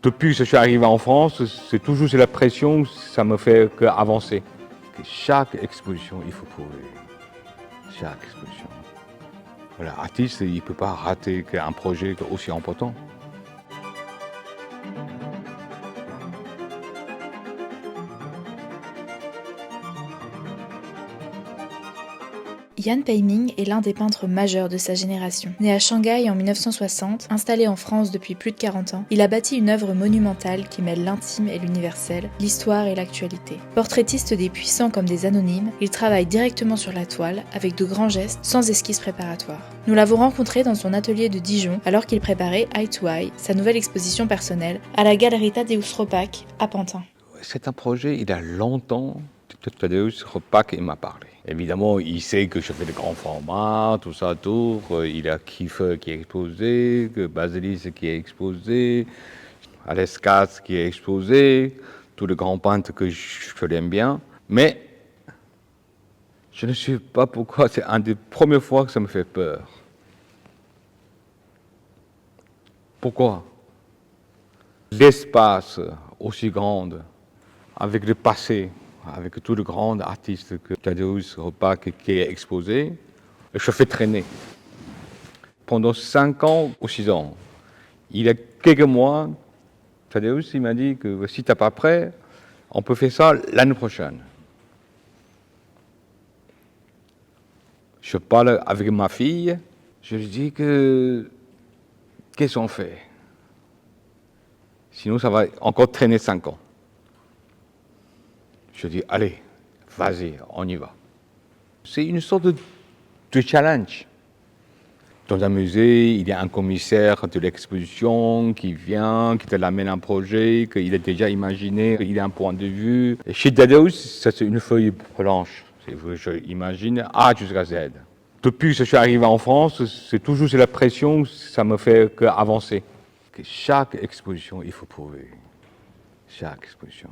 Depuis que je suis arrivé en France, c'est toujours la pression, ça me fait qu'avancer. Chaque exposition, il faut prouver. Chaque exposition. Voilà, artiste, il ne peut pas rater un projet aussi important. Yan Peiming est l'un des peintres majeurs de sa génération. Né à Shanghai en 1960, installé en France depuis plus de 40 ans, il a bâti une œuvre monumentale qui mêle l'intime et l'universel, l'histoire et l'actualité. Portraitiste des puissants comme des anonymes, il travaille directement sur la toile, avec de grands gestes, sans esquisse préparatoire. Nous l'avons rencontré dans son atelier de Dijon, alors qu'il préparait Eye to Eye, sa nouvelle exposition personnelle, à la galerie Tadeusz Ropac, à Pantin. C'est un projet, il a longtemps, Tadeusz Ropac m'a parlé. Évidemment, il sait que je fais de grands formats, tout ça, tout. Il y a Kiefer qui est exposé, que Basilis qui est exposé, Alescas qui est exposé, tous les grands peintres que je l'aime bien. Mais je ne sais pas pourquoi, c'est une des premières fois que ça me fait peur. Pourquoi? L'espace aussi grand, avec le passé, avec tous les grands artistes que Tadeusz Ropac qui est exposé, je fais traîner. Pendant 5 ans ou 6 ans, il y a quelques mois, Tadeusz m'a dit que si tu n'es pas prêt, on peut faire ça l'année prochaine. Je parle avec ma fille, je lui dis que qu'est-ce qu'on fait? Sinon, ça va encore traîner 5 ans. Je dis, allez, vas-y, on y va. C'est une sorte de challenge. Dans un musée, il y a un commissaire de l'exposition qui vient, qui te l'amène un projet, qu'il a déjà imaginé, qu'il a un point de vue. Et chez Tadeusz, ça c'est une feuille blanche. Je imagine A jusqu'à Z. Depuis que je suis arrivé en France, c'est toujours la pression, ça me fait qu'avancer. Chaque exposition, il faut prouver. Chaque exposition.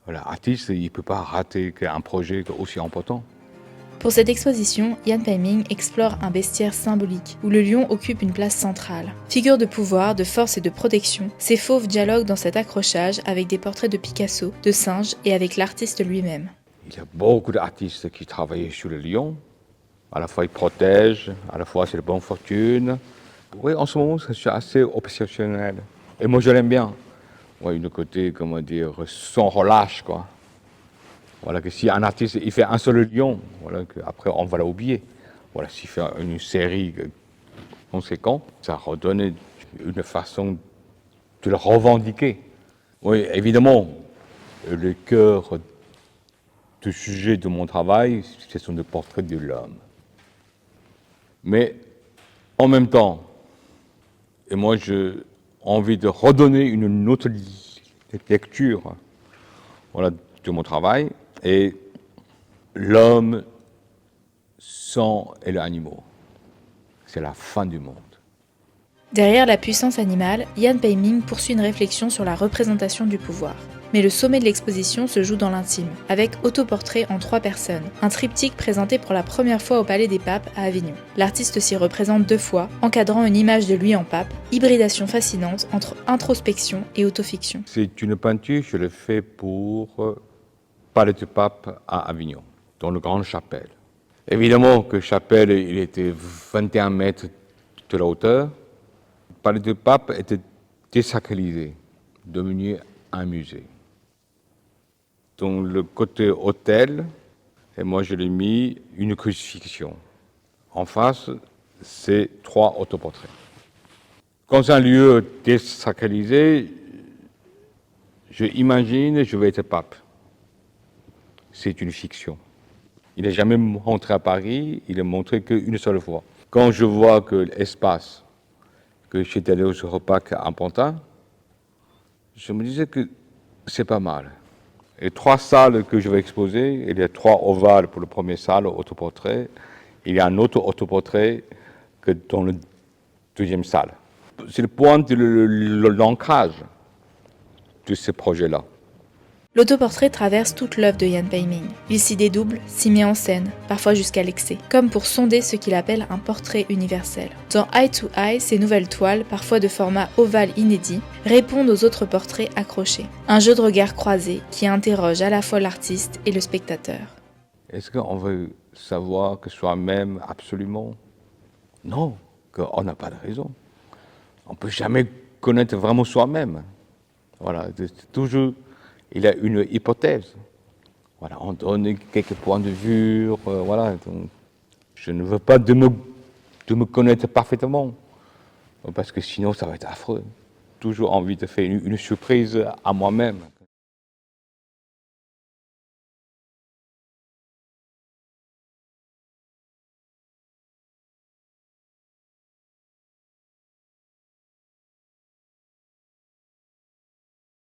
Voilà, artiste, il ne peut pas rater un projet aussi important. Pour cette exposition, Yan Peiming explore un bestiaire symbolique, où le lion occupe une place centrale. Figure de pouvoir, de force et de protection, ces fauves dialoguent dans cet accrochage avec des portraits de Picasso, de singes et avec l'artiste lui-même. Il y a beaucoup d'artistes qui travaillent sur le lion. À la fois ils protègent, à la fois c'est de bonne fortune. Oui, en ce moment, je suis assez obsessionnel. Et moi, je l'aime bien. Oui, d'un côté, comment dire, sans relâche, quoi. Voilà, que si un artiste il fait un seul lion, voilà, après on va l'oublier. Voilà, s'il fait une série conséquente, ça redonne une façon de le revendiquer. Oui, évidemment, le cœur du sujet de mon travail, ce sont des portraits de l'homme. Mais en même temps, et moi j'ai envie de redonner une autre lecture, voilà, de mon travail, et l'homme sans les animaux. C'est la fin du monde. Derrière la puissance animale, Yan Peiming poursuit une réflexion sur la représentation du pouvoir. Mais le sommet de l'exposition se joue dans l'intime, avec autoportrait en 3 personnes, un triptyque présenté pour la première fois au Palais des Papes à Avignon. L'artiste s'y représente 2 fois, encadrant une image de lui en pape, hybridation fascinante entre introspection et autofiction. C'est une peinture, je l'ai fait pour Palais des Papes à Avignon, dans la grande chapelle. Évidemment que chapelle, il était 21 mètres de la hauteur. Le Palais des Papes était désacralisé, devenu un musée. Dans le côté hôtel, et moi je l'ai mis une crucifixion. En face, c'est 3 autoportraits. Quand c'est un lieu désacralisé, je imagine je vais être pape. C'est une fiction. Il n'est jamais montré à Paris, il est montré qu'une seule fois. Quand je vois que l'espace que chez Tadeusz Ropac à Pantin, je me disais que c'est pas mal. Les 3 salles que je vais exposer, il y a 3 ovales pour la première salle, autoportrait. Il y a un autre autoportrait que dans la deuxième salle. C'est le point de l'ancrage de ce projet-là. L'autoportrait traverse toute l'œuvre de Jan Peiming. Il s'y dédouble, s'y met en scène, parfois jusqu'à l'excès, comme pour sonder ce qu'il appelle un portrait universel. Dans Eye to Eye, ces nouvelles toiles, parfois de format ovale inédit, répondent aux autres portraits accrochés. Un jeu de regard croisé qui interroge à la fois l'artiste et le spectateur. Est-ce qu'on veut savoir que soi-même absolument? Non, qu'on n'a pas de raison. On ne peut jamais connaître vraiment soi-même. Voilà, c'est toujours, il y a une hypothèse. Voilà, on donne quelques points de vue. Voilà, donc, je ne veux pas de me connaître parfaitement, parce que sinon ça va être affreux. Toujours envie de faire une surprise à moi-même.